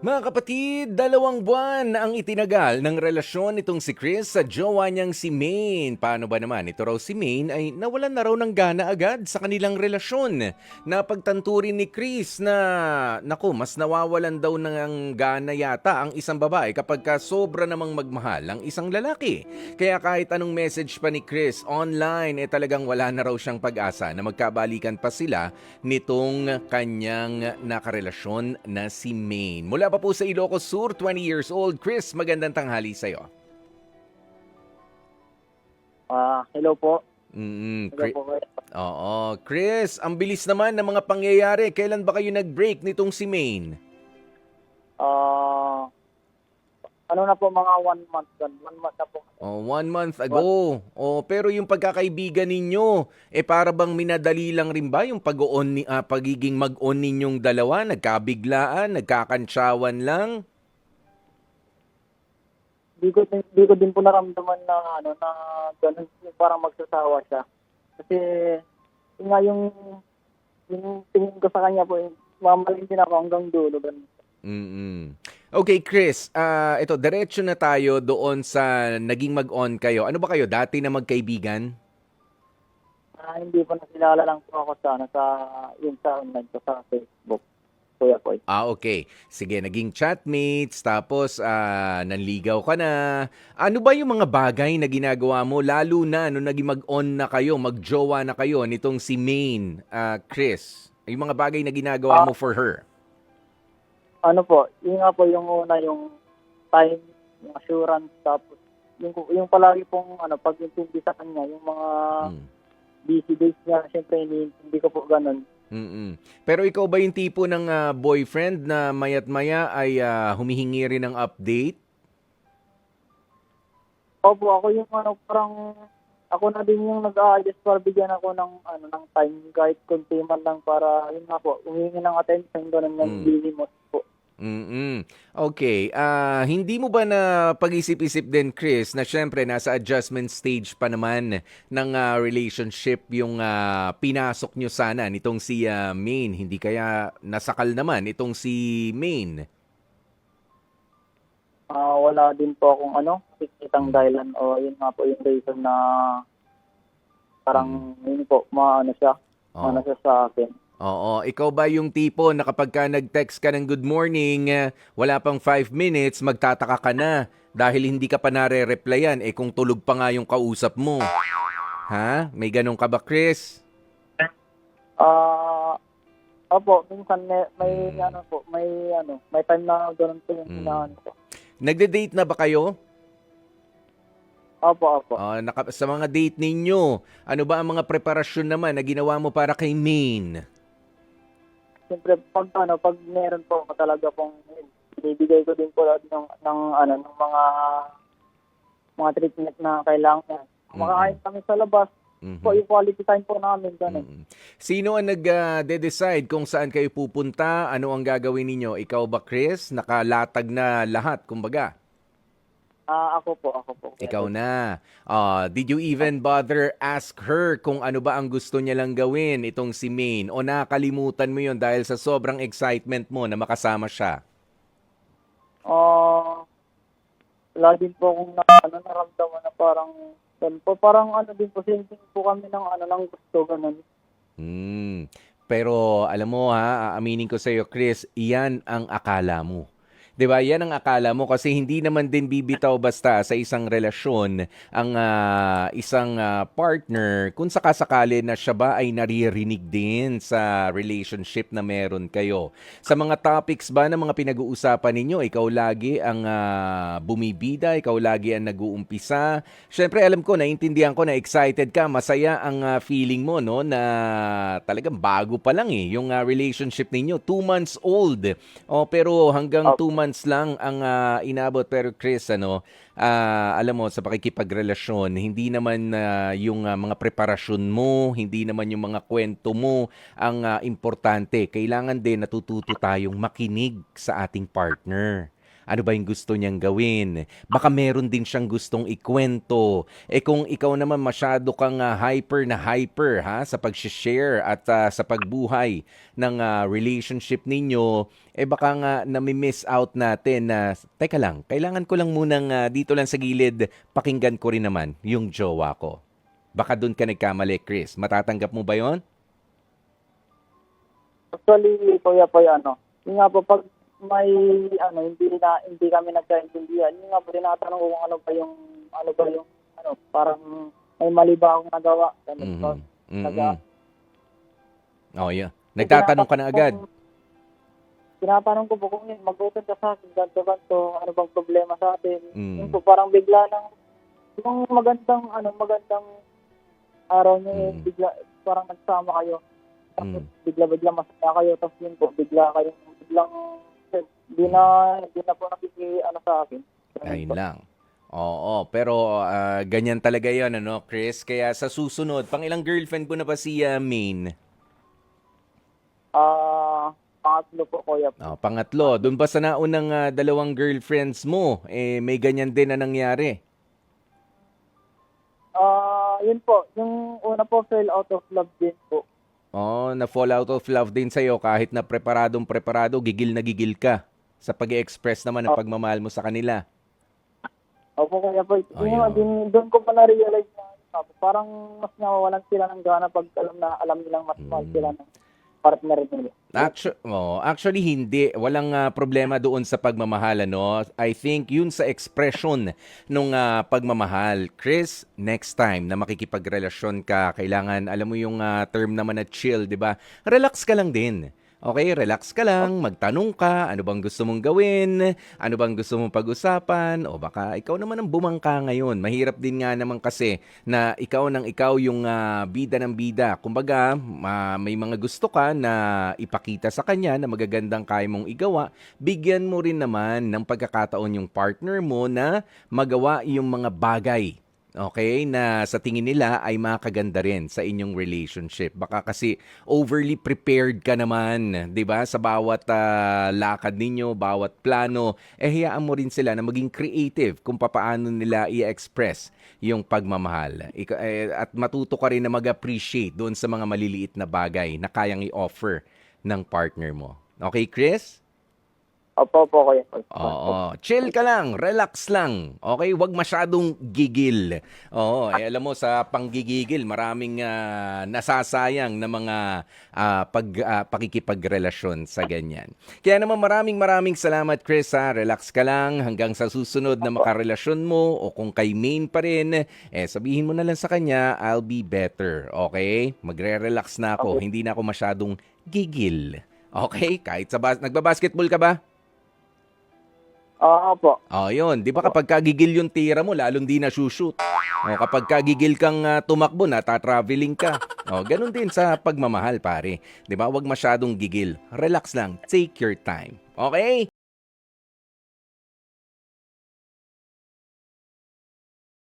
Mga kapatid, 2 buwan na ang itinagal ng relasyon nitong si Chris sa jowa niyang si Maine. Paano ba naman? Ito raw si Maine ay nawalan na raw ng gana agad sa kanilang relasyon. Napagtanto rin ni Chris na, naku, mas nawawalan daw ng gana yata ang isang babae kapag sobra namang magmahal ang isang lalaki. Kaya kahit anong message pa ni Chris online, talagang wala na raw siyang pag-asa na magkabalikan pa sila nitong kanyang nakarelasyon na si Maine. Mula pa po sa Ilocos Sur, 20 years old. Chris, magandang tanghali sa'yo. Hello po. Mm, Hello po. Oo. Chris, ang bilis naman ng mga pangyayari. Kailan ba kayo nag-break nitong si Maine? Ah, ano na po mga 1 month doon. 1 month na po. Oh, 1 month ago. Oh, pero yung pagkakaibigan ninyo, para bang minadali lang rin ba yung pagiging mag-on ninyong dalawa? Nagkabiglaan, nagkakantsawan lang? Di ko din po naramdaman na na ganun yung parang magsasawa siya. Kasi yun nga yung tingin ko sa kanya po, mamahalin din ako hanggang dulo. Ganun. Mm. Okay, Chris, ito diretso na tayo doon sa naging mag-on kayo. Ano ba kayo, dati na magkaibigan? Hindi po nakilala lang po ako sa online ko sa Facebook. Kuya po. Okay. Sige, naging chatmates, tapos nanligaw ka na. Ano ba yung mga bagay na ginagawa mo, lalo na nung naging mag-on na kayo, mag-jowa na kayo nitong si Maine, Chris? Yung mga bagay na ginagawa Ah, mo for her? ano po, yun nga po yung una, yung time, yung assurance, tapos yung palagi pong pag-intindi sa kanya, yung mga Mm. busy days niya, siyempre hindi ko po ganun. Mm. Pero ikaw ba yung tipo ng boyfriend na mayat maya ay humihingi rin ng update? Opo, ako yung parang ako na din yung nag-a-adjust para bigyan ako ng time kahit konti man lang para yun nga po, humingi ng attention ganun ng Mm. busy mo po. Okay, hindi mo ba na pag-isip-isip din, Chris, na siyempre nasa adjustment stage pa naman ng relationship yung pinasok nyo sana nitong si Maine? Hindi kaya nasakal naman itong si Maine? Wala din po akong nakikitang Mm. dahilan o yun nga po yung reason na Mm. parang yun po, Oh. siya sa akin. Oo, ikaw ba yung tipo na kapag ka nag-text ka ng good morning, wala pang 5 minutes, magtataka ka na dahil hindi ka pa nare-replyan, kung tulog pa nga yung kausap mo. Ha? May ganun ka ba, Chris? Ah, Opo, minsan may Mm. may time na gano'n po yung Mm. inaano ko. Nagde-date na ba kayo? Opo, opo. Sa mga date ninyo, ano ba ang mga preparasyon naman na ginawa mo para kay Maine? Siyempre pag meron po ako talaga pong binibigay ko din po lahat ng mga treatment na kailangan niya. Mm. Kumakain kami sa labas, po Mhm. yung quality time po namin gano'n. Mm. Sino ang nag-decide kung saan kayo pupunta? Ano ang gagawin ninyo? Ikaw ba, Chris? Nakalatag na lahat, kumbaga. Ako po, Kuya Ikaw Toy. na. Did you even bother ask her kung ano ba ang gusto niya lang gawin itong si Maine? O nakalimutan mo yon dahil sa sobrang excitement mo na makasama siya? Ah, Wala din po akong naramdaman na parang gano'n po, parang din po, same din po kami ng gusto gano'n. Hmm. Pero alam mo ha, aaminin ko sa iyo, Chris, iyan ang akala mo. 'Di ba? Yan ang akala mo kasi hindi naman din bibitaw basta sa isang relasyon ang isang partner kung sakasakali na siya ba ay naririnig din sa relationship na meron kayo. Sa mga topics ba na mga pinag-uusapan ninyo, ikaw lagi ang bumibida, ikaw lagi ang nag-uumpisa. Siyempre alam ko, naintindihan ko na excited ka, masaya ang feeling mo no na talagang bago pa lang yung relationship ninyo, 2 months old. Pero hanggang 2 months lang ang inabot. Pero Chris, alam mo sa pakikipagrelasyon, hindi naman yung mga preparasyon mo, hindi naman yung mga kwento mo ang importante. Kailangan din natututo tayong makinig sa ating partner. Ano ba yung gusto niyang gawin? Baka meron din siyang gustong ikwento. Kung ikaw naman masyado kang hyper na hyper ha sa pag-share at sa pagbuhay ng relationship ninyo, baka nga nami-miss out natin na, teka lang, kailangan ko lang munang dito lang sa gilid, pakinggan ko rin naman yung jowa ko. Baka doon ka nagkamali, Chris. Matatanggap mo ba yon? Actually, Kuya Poy, yun nga po, pag may, hindi kami nagkaintindihan, yun nga po, tinatanong ko kung parang may mali ba akong nagawa. Ganun po. Oh, yeah. Nagtatanong ka na agad. Tinatanong ko po kung mag-open ka sa akin, ganto, ano bang problema sa atin. Yun po, parang bigla nang, yung magandang araw niyo, bigla, parang nagsama kayo. Tapos bigla masaya kayo, tapos yun po, biglang, hindi na po sa akin. Ayun lang. Oo, pero ganyan talaga yon ano, Chris? Kaya sa susunod, pang ilang girlfriend mo na ba si Maine? Pangatlo po, Kuya. Pangatlo. Doon ba sa naunang dalawang girlfriends mo, may ganyan din na nangyari? Yun po, yung una po, fell out of love din po. Na-fall out of love din sa'yo kahit na preparado, gigil na gigil ka sa pag-express naman ng pagmamahal mo sa kanila. Opo, Kuya po. Doon ko pa na-realize na parang mas nawawalan sila ng gana pag alam nilang mas mahal sila ng partner nila. Actually, hindi. Walang problema doon sa pagmamahal. Ano? I think yun sa expression nung pagmamahal. Chris, next time na makikipagrelasyon ka, kailangan, alam mo yung term naman na chill, di ba? Relax ka lang din. Okay, relax ka lang, magtanong ka, ano bang gusto mong gawin, ano bang gusto mong pag-usapan, o baka ikaw naman ang bumangka ngayon. Mahirap din nga naman kasi na ikaw yung bida ng bida. Kumbaga, may mga gusto ka na ipakita sa kanya na magagandang kaya mong igawa, bigyan mo rin naman ng pagkakataon yung partner mo na magawa yung mga bagay. Okay, na sa tingin nila ay makaganda rin sa inyong relationship. Baka kasi overly prepared ka naman, 'di ba? Sa bawat lakad ninyo, bawat plano, hayaan mo rin sila na maging creative kung papaano nila i-express yung pagmamahal. At matuto ka rin na mag-appreciate doon sa mga maliliit na bagay na kayang i-offer ng partner mo. Okay, Chris? Opo, Kuya. Oo. Chill ka lang. Relax lang. Okay? Huwag masyadong gigil. Oo. Alam mo, sa panggigigil, maraming nasasayang na mga pakikipagrelasyon sa ganyan. Kaya naman maraming salamat, Chris. Relax ka lang hanggang sa susunod na makarelasyon mo o kung kay main pa rin, sabihin mo na lang sa kanya, I'll be better. Okay? Magre-relax na ako. Okay. Hindi na ako masyadong gigil. Okay? Kahit nagbabasketball ka ba? Opo. Yun. Di ba kapag kagigil yung tira mo, lalong di na shoot. Kapag kagigil kang tumakbo, nata-traveling ka. Ganun din sa pagmamahal, pare. Di ba? Huwag masyadong gigil. Relax lang. Take your time. Okay?